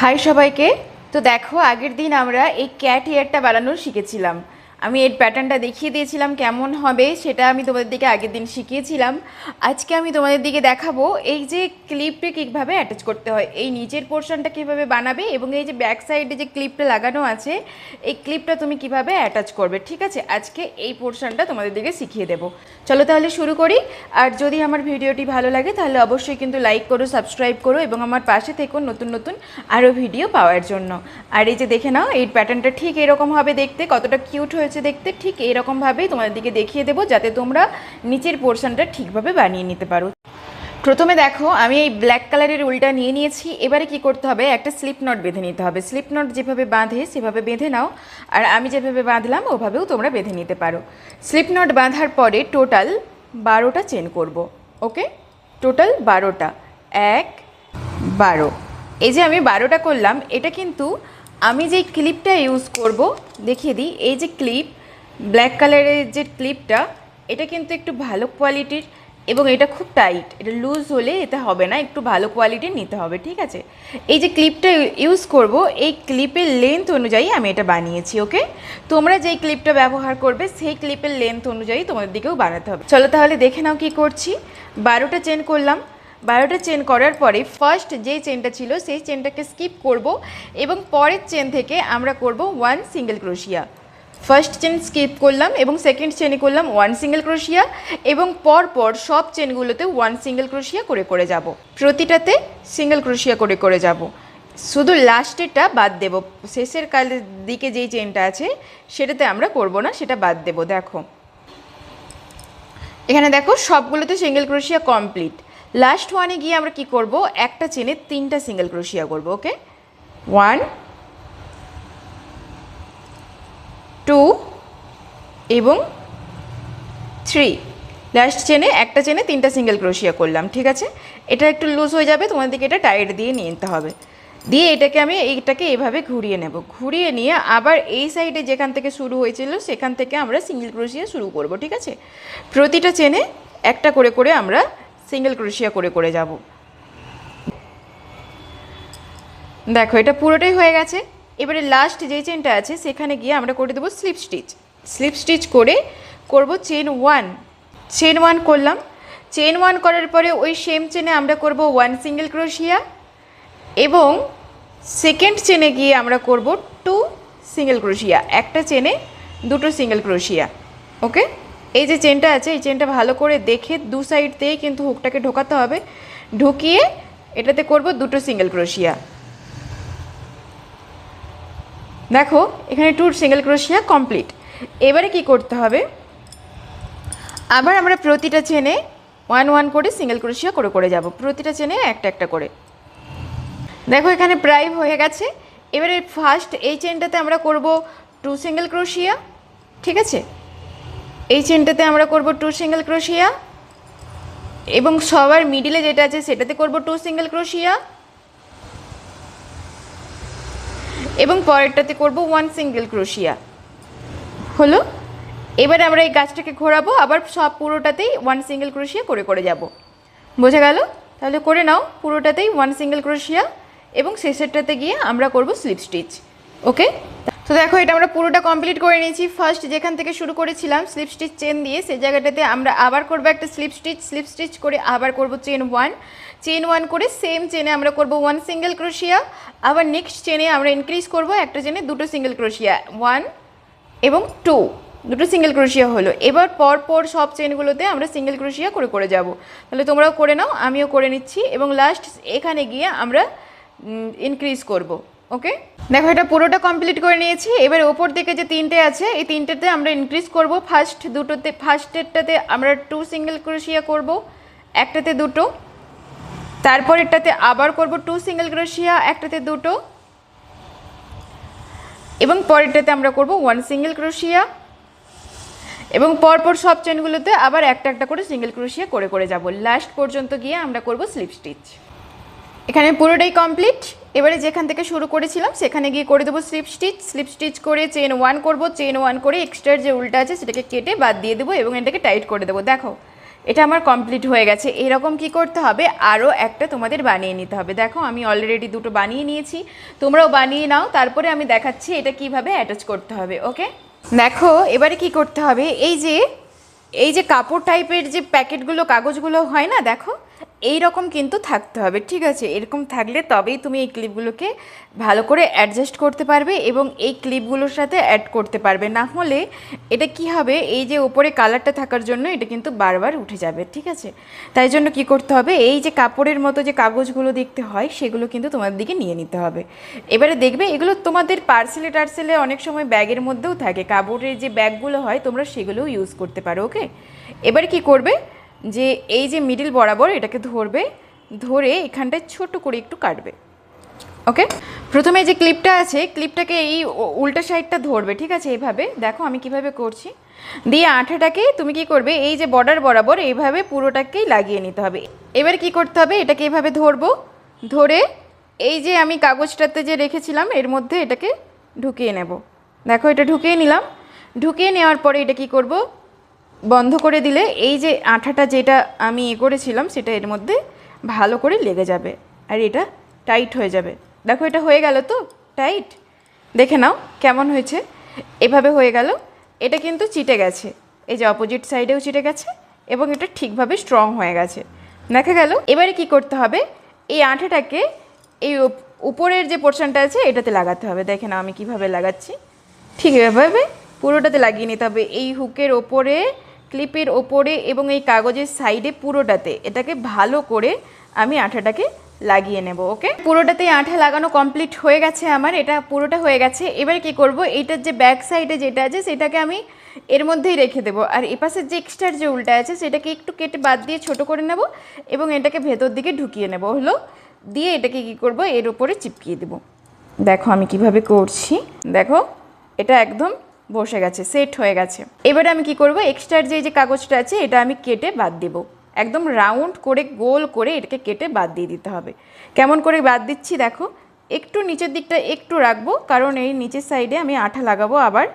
High সবাইকে। তো দেখো, আগের দিন আমরা এই ক্যাট হেয়ারটা বানানো শিখেছিলাম। আমি এর প্যাটার্নটা দেখিয়ে দিয়েছিলাম কেমন হবে, সেটা আমি তোমাদের দিকে আগের দিন শিখিয়েছিলাম। আজকে আমি তোমাদের দিকে দেখাবো এই যে ক্লিপটা কীভাবে অ্যাটাচ করতে হয়, এই নিচের পোর্শনটা কীভাবে বানাবে, এবং এই যে ব্যাক সাইডে যে ক্লিপটা লাগানো আছে এই ক্লিপটা তুমি কিভাবে অ্যাটাচ করবে। ঠিক আছে, আজকে এই পোর্শনটা তোমাদের দিকে শিখিয়ে দেবো। চলো তাহলে শুরু করি। আর যদি আমার ভিডিওটি ভালো লাগে তাহলে অবশ্যই কিন্তু লাইক করো, সাবস্ক্রাইব করো এবং আমার পাশে থেকো নতুন নতুন আরও ভিডিও পাওয়ার জন্য। আর এই যে দেখে নাও, এই প্যাটার্নটা ঠিক এরকম হবে দেখতে, কতটা কিউট হয়েছে দেখতে। ঠিক এইরকমভাবেই তোমাদের দিকে দেখিয়ে দেবো যাতে তোমরা নিচের পোর্শনটা ঠিকভাবে বানিয়ে নিতে পারো। প্রথমে দেখো, আমি এই ব্ল্যাক কালারের উলটা নিয়ে নিয়েছি। এবারে কি করতে হবে, একটা স্লিপ নট বেঁধে নিতে হবে। স্লিপ নট যেভাবে বাঁধে সেভাবে বেঁধে নাও, আর আমি যেভাবে বাঁধলাম ওভাবেও তোমরা বেঁধে নিতে পারো। স্লিপ নট বাঁধার পরে টোটাল 12টা চেন করব। ওকে, টোটাল 12টা, 1 12। এই যে আমি 12টা করলাম, এটা কিন্তু আমি যেই ক্লিপটা ইউজ করব দেখিয়ে দিই। এই যে ক্লিপ, ব্ল্যাক কালারের যে ক্লিপটা, এটা কিন্তু একটু ভালো কোয়ালিটির এবং এটা খুব টাইট। এটা লুজ হলে এটা হবে না, একটু ভালো কোয়ালিটির নিতে হবে। ঠিক আছে, এই যে ক্লিপটা ইউজ করব, এই ক্লিপের লেন্থ অনুযায়ী আমি এটা বানিয়েছি। ওকে, তোমরা যেই ক্লিপটা ব্যবহার করবে সেই ক্লিপের লেন্থ অনুযায়ী তোমাদের দিকেও বানাতে হবে। চলো তাহলে দেখে নাও কি করছি। 12টা চেন করলাম। 12টা চেন করার পরে ফার্স্ট যেই চেনটা ছিল সেই চেনটাকে স্কিপ করব এবং পরের চেন থেকে আমরা করব 1 সিঙ্গেল ক্রোশিয়া। ফার্স্ট চেন স্কিপ করলাম এবং সেকেন্ড চেনে করলাম 1 সিঙ্গেল ক্রোশিয়া, এবং পরপর সব চেনগুলোতে 1 সিঙ্গেল ক্রোশিয়া করে করে যাব। প্রতিটাতে সিঙ্গেল ক্রোশিয়া করে করে যাব, শুধু লাস্টেরটা বাদ দেব। শেষের কালের দিকে যেই চেনটা আছে সেটাতে আমরা করব না, সেটা বাদ দেব। দেখো এখানে দেখো, সবগুলোতে সিঙ্গেল ক্রোশিয়া কমপ্লিট। লাস্ট ওয়ানে গিয়ে আমরা কি করব, একটা চেনে 3টা সিঙ্গেল ক্রোশিয়া করব। ওকে, 1 2 এবং 3। লাস্ট চেনে একটা চেনে 3টা সিঙ্গেল ক্রোশিয়া করলাম। ঠিক আছে, এটা একটু লুজ হয়ে যাবে, তোমাদেরকে এটা টাইট দিয়ে নিয়ে নিতে হবে। দিয়ে এটাকে আমি এইটাকে এইভাবে ঘুরিয়ে নেব। ঘুরিয়ে নিয়ে আবার এই সাইডে যেখান থেকে শুরু হয়েছিল সেখান থেকে আমরা সিঙ্গেল ক্রোশিয়া শুরু করব। ঠিক আছে, প্রতিটা চেনে একটা করে করে আমরা সিঙ্গেল ক্রোশিয়া করে করে যাব। দেখো এটা পুরোটাই হয়ে গেছে। এবারে লাস্ট যেই চেনটা আছে সেখানে গিয়ে আমরা করে দেবো স্লিপ স্টিচ। স্লিপ স্টিচ করে করব চেন 1। চেন 1 করলাম। চেন 1 করার পরে ওই সেম চেনে আমরা করব 1 সিঙ্গেল ক্রোশিয়া, এবং সেকেন্ড চেনে গিয়ে আমরা করব 2 সিঙ্গেল ক্রোশিয়া। একটা চেনে 2টো সিঙ্গেল ক্রোশিয়া। ওকে, এই যে চেনটা আছে এই চেনটা ভালো করে দেখে দু সাইড দিয়ে কিন্তু হুকটাকে ঢোকাতে হবে। ঢুকিয়ে এটাতে করব 2টো সিঙ্গেল ক্রোশিয়া। দেখো এখানে 2 সিঙ্গেল ক্রোশিয়া কমপ্লিট। এবারে কি করতে হবে, আবার আমরা প্রতিটা চেনে 1 1 করে সিঙ্গেল ক্রোশিয়া করে করে যাব, প্রতিটা চেনে একটা একটা করে। দেখো এখানে প্রায় হয়ে গেছে। এবারে ফার্স্ট এই চেনটাতে আমরা করব 2 সিঙ্গেল ক্রোশিয়া। ঠিক আছে, এই চেনটাতে আমরা করব 2 সিঙ্গেল ক্রোশিয়া, এবং সবার মিডিলে যেটা আছে সেটাতে করব 2 সিঙ্গেল ক্রোশিয়া, এবং পরেরটাতে করব 1 সিঙ্গেল ক্রোশিয়া। হলো, এবারে আমরা এই গাছটাকে ঘোরাবো, আবার সব পুরোটাতেই 1 সিঙ্গেল ক্রোশিয়া করে করে যাব। বোঝা গেল? তাহলে করে নাও, পুরোটাতেই 1 সিঙ্গেল ক্রোশিয়া এবং শেষেরটাতে গিয়ে আমরা করব স্লিপ স্টিচ। ওকে, তো দেখো এটা আমরা পুরোটা কমপ্লিট করে নিয়েছি। ফার্স্ট যেখান থেকে শুরু করেছিলাম স্লিপ স্টিচ চেন দিয়ে, সেই জায়গাটাতে আমরা আবার করব একটা স্লিপ স্টিচ। স্লিপ স্টিচ করে আবার করব চেন 1। চেন 1 করে সেম চেনে আমরা করব 1 সিঙ্গেল ক্রোশিয়া। আবার নেক্সট চেনে আমরা ইনক্রিজ করব, একটা চেনে 2টো সিঙ্গেল ক্রোশিয়া, 1 এবং 2, 2টো সিঙ্গেল ক্রোশিয়া হলো। এবার পরপর সব চেনগুলোতে আমরা সিঙ্গেল ক্রোশিয়া করে করে যাব। তাহলে তোমরাও করে নাও, আমিও করে নিচ্ছি, এবং লাস্ট এখানে গিয়ে আমরা ইনক্রিজ করব। ওকে, দেখো এটা পুরোটা কমপ্লিট করে নিয়েছি। এবার ওপর দিকে যে 3টে আছে এই 3টেতে আমরা ইনক্রিজ করব। ফার্স্টেরটাতে আমরা 2 সিঙ্গেল ক্রোশিয়া করব, একটাতে 2টো। তারপরেরটাতে আবার করব 2 সিঙ্গেল ক্রোশিয়া, একটাতে 2টো, এবং পরেরটাতে আমরা করব 1 সিঙ্গেল ক্রোশিয়া, এবং পরপর সব চেনগুলোতে আবার একটা একটা করে সিঙ্গেল ক্রোশিয়া করে করে যাব। লাস্ট পর্যন্ত গিয়ে আমরা করব স্লিপ স্টিচ। এখানে পুরোটাই কমপ্লিট। এবারে যেখান থেকে শুরু করেছিলাম সেখানে গিয়ে করে দেবো স্লিপ স্টিচ। স্লিপ স্টিচ করে চেন 1 করব। চেন 1 করে এক্সট্রার যে উল্টা আছে সেটাকে কেটে বাদ দিয়ে দেবো এবং এটাকে টাইট করে দেবো। দেখো এটা আমার কমপ্লিট হয়ে গেছে। এরকম কি করতে হবে, আরও একটা তোমাদের বানিয়ে নিতে হবে। দেখো আমি অলরেডি দুটো বানিয়ে নিয়েছি, তোমরাও বানিয়ে নাও, তারপরে আমি দেখাচ্ছি এটা কিভাবে অ্যাটাচ করতে হবে। ওকে, দেখো এবারে কি করতে হবে, এই যে কাপড় টাইপের যে প্যাকেটগুলো কাগজগুলো হয় না, দেখো এই রকম কিন্তু থাকতে হবে, ঠিক আছে? এরকম থাকলে তবেই তুমি এই ক্লিপগুলোকে ভালো করে অ্যাডজাস্ট করতে পারবে এবং এই ক্লিপগুলোর সাথে অ্যাড করতে পারবে। না হলে এটা কি হবে, এই যে উপরে কালারটা থাকার জন্য এটা কিন্তু বারবার উঠে যাবে, ঠিক আছে? তাই জন্য কি করতে হবে, এই যে কাপড়ের মতো যে কাগজগুলো দেখতে হয় সেগুলো কিন্তু তোমাদের দিকে নিয়ে নিতে হবে। এবারে দেখবে এগুলো তোমাদের পার্সেলে টার্সেলে অনেক সময় ব্যাগের মধ্যেও থাকে, কাপড়ের যে ব্যাগগুলো হয় তোমরা সেগুলোও ইউজ করতে পারো। ওকে, এবারে কি করবে, যে এই যে মিডিল বরাবর এটাকে ধরবে, ধরে এখানটায় ছোট করে একটু কাটবে। ওকে, প্রথমে যে ক্লিপটা আছে ক্লিপটাকে এই উল্টা সাইডটা ধরবে, ঠিক আছে? এইভাবে দেখো আমি কিভাবে করছি, দিয়ে আঠাটাকে তুমি কি করবে, এই যে বর্ডার বরাবর এইভাবে পুরোটাকেই লাগিয়ে নিতে হবে। এবার কি করতে হবে, এটাকে এইভাবে ধরবো, ধরে এই যে আমি কাগজটাতে যে রেখেছিলাম এর মধ্যে এটাকে ঢুকিয়ে নেব। দেখো এটা ঢুকিয়ে নিলাম, ঢুকিয়ে নেওয়ার পরে এটা কি করব, বন্ধ করে দিলে এই যে আঠাটা যেটা আমি করেছিলাম সেটা এর মধ্যে ভালো করে লেগে যাবে আর এটা টাইট হয়ে যাবে। দেখো এটা হয়ে গেল তো টাইট, দেখে নাও কেমন হয়েছে, এভাবে হয়ে গেল। এটা কিন্তু চিটে গেছে, এই যে অপোজিট সাইডেও চিটে গেছে এবং এটা ঠিকভাবে স্ট্রং হয়ে গেছে, দেখা গেল। এবারে কি করতে হবে, এই আঠাটাকে এই উপরের যে পোর্শনটা আছে এটাতে লাগাতে হবে। দেখে নাও আমি কিভাবে লাগাচ্ছি, ঠিক এভাবে পুরোটাতে লাগিয়ে নিতে হবে, এই হুকের ওপরে, ক্লিপের ওপরে এবং এই কাগজের সাইডে পুরোটাতে এটাকে ভালো করে আমি আঠাটাকে লাগিয়ে নেব। ওকে, পুরোটাতেই আঠা লাগানো কমপ্লিট হয়ে গেছে আমার, এটা পুরোটা হয়ে গেছে। এবার কি করব, এইটার যে ব্যাক সাইডে যেটা আছে সেটাকে আমি এর মধ্যেই রেখে দেবো, আর এপাশের যে এক্সট্রার যে উল্টা আছে সেটাকে একটু কেটে বাদ দিয়ে ছোট করে নেব এবং এটাকে ভেতর দিকে ঢুকিয়ে নেব, হলো। দিয়ে এটাকে কি করব, এর উপরে চিপকিয়ে দেব। দেখো আমি কিভাবে করছি, দেখো এটা একদম বসে গেছে, সেট হয়ে গেছে। এবারে আমি কি করব, এক্সট্রার যে কাগজটা আছে এটা আমি কেটে বাদ দেব, একদম রাউন্ড করে গোল করে এটাকে কেটে বাদ দিয়ে দিতে হবে। কেমন করে বাদ দিচ্ছি দেখো, একটু নিচের দিকটা একটু রাখবো, কারণ এই নিচের সাইডে আমি আঠা লাগাবো আবার,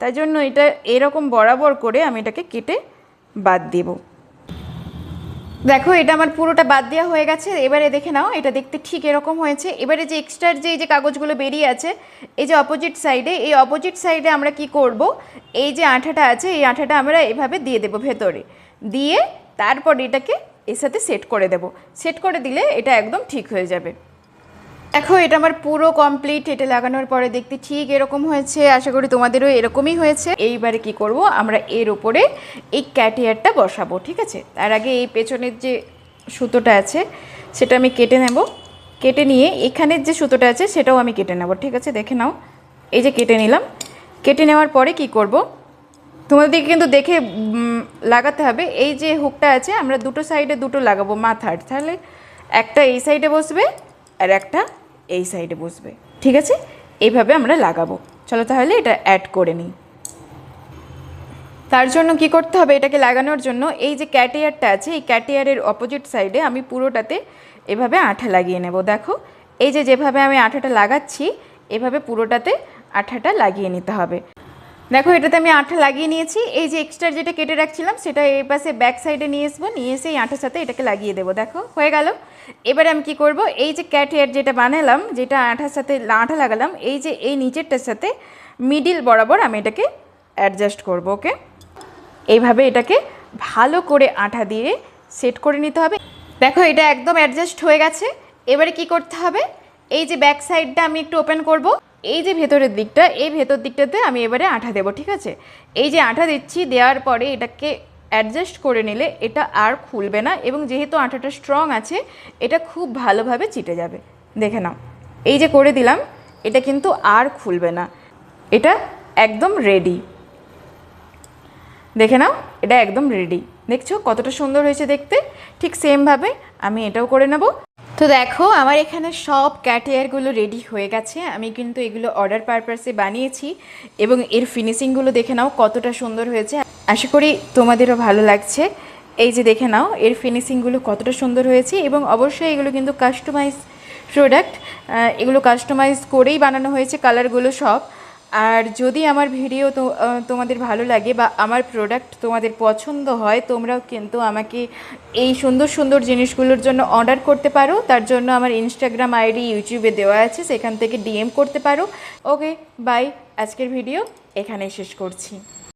তাই জন্য এটা এরকম বরাবর করে আমি এটাকে কেটে বাদ দেব। দেখো এটা আমার পুরোটা বাদ দেওয়া হয়ে গেছে। এবারে দেখে নাও এটা দেখতে ঠিক এরকম হয়েছে। এবারে যে এক্সট্রার যে কাগজগুলো বেরিয়ে আছে এই যে অপোজিট সাইডে, এই অপোজিট সাইডে আমরা কি করব, এই যে আঠাটা আছে এই আঠাটা আমরা এভাবে দিয়ে দেবো ভেতরে, দিয়ে তারপর এটাকে এর সাথে সেট করে দেব। সেট করে দিলে এটা একদম ঠিক হয়ে যাবে। দেখো এটা আমার পুরো কমপ্লিট, এটা লাগানোর পরে দেখতে ঠিক এরকম হয়েছে, আশা করি তোমাদেরও এরকমই হয়েছে। এইবারে কি করব, আমরা এর উপরে এই ক্যাট হেয়ারটা বসাবো, ঠিক আছে? তার আগে এই পেছনের যে সুতোটা আছে সেটা আমি কেটে নেব, কেটে নিয়ে এখানের যে সুতোটা আছে সেটাও আমি কেটে নেব, ঠিক আছে? দেখে নাও এই যে কেটে নিলাম। কেটে নেওয়ার পরে কি করব, তোমাদেরকে কিন্তু দেখে লাগাতে হবে। এই যে হুকটা আছে আমরা দুটো সাইডে দুটো লাগাবো মাথার, তাহলে একটা এই সাইডে বসবে আর একটা এই সাইডে বসবে, ঠিক আছে? এইভাবে আমরা লাগাবো। চলো তাহলে এটা অ্যাড করে নিই। তার জন্য কি করতে হবে, এটাকে লাগানোর জন্য এই যে ক্যাটিয়ারটা আছে এই ক্যাটিয়ারের অপোজিট সাইডে আমি পুরোটাতে এভাবে আঠা লাগিয়ে নেব। দেখো এই যে যেভাবে আমি আঠাটা লাগাচ্ছি এভাবে পুরোটাতে আঠাটা লাগিয়ে নিতে হবে। দেখো এটাতে আমি আঠা লাগিয়ে নিয়েছি। এই যে এক্সট্রা যেটা কেটে রাখছিলাম সেটা এই পাশে ব্যাক সাইডে নিয়ে আসবো, নিয়ে এসে এই আঠার সাথে এটাকে লাগিয়ে দেবো। দেখো হয়ে গেল। এবারে আমি কি করব, এই যে ক্যাট হেয়ার যেটা বানালাম, যেটা আঠার সাথে আঠা লাগালাম, এই যে এই নিচেরটার সাথে মিডিল বরাবর আমি এটাকে অ্যাডজাস্ট করব। ওকে, এইভাবে এটাকে ভালো করে আঠা দিয়ে সেট করে নিতে হবে। দেখো এটা একদম অ্যাডজাস্ট হয়ে গেছে। এবারে কি করতে হবে, এই যে ব্যাক সাইডটা আমি একটু ওপেন করব, এই যে ভেতরের দিকটা, এই ভেতর দিকটাতে আমি এবারে আঠা দেবো, ঠিক আছে? এই যে আঠা দিচ্ছি, দেওয়ার পরে এটাকে অ্যাডজাস্ট করে নিলে এটা আর খুলবে না এবং যেহেতু আঠাটা স্ট্রং আছে এটা খুব ভালোভাবে চিটে যাবে। দেখে নাও এই যে করে দিলাম, এটা কিন্তু আর খুলবে না, এটা একদম রেডি। দেখে নাও এটা একদম রেডি, দেখছো কতটা সুন্দর হয়েছে দেখতে। ঠিক সেমভাবে আমি এটাও করে নেব। তো দেখো আমার এখানে সব ক্যাট হেয়ারগুলো রেডি হয়ে গেছে। আমি কিন্তু এগুলো অর্ডার পারপাসে বানিয়েছি এবং এর ফিনিশিংগুলো দেখে নাও কতটা সুন্দর হয়েছে। আশা করি তোমাদেরও ভালো লাগছে। এই যে দেখে নাও এর ফিনিশিংগুলো কতটা সুন্দর হয়েছে এবং অবশ্যই এগুলো কিন্তু কাস্টমাইজ প্রোডাক্ট, এগুলো কাস্টমাইজ করেই বানানো হয়েছে কালারগুলো সব। আর যদি আমার ভিডিও তোমাদের ভালো লাগে বা আমার প্রোডাক্ট তোমাদের পছন্দ হয়, তোমরাও কিন্তু আমাকে এই সুন্দর সুন্দর জিনিসগুলোর জন্য অর্ডার করতে পারো। তার জন্য আমার ইনস্টাগ্রাম আইডি ইউটিউবে দেওয়া আছে, সেখান থেকে ডিএম করতে পারো। ওকে, বাই। আজকের ভিডিও এখানেই শেষ করছি।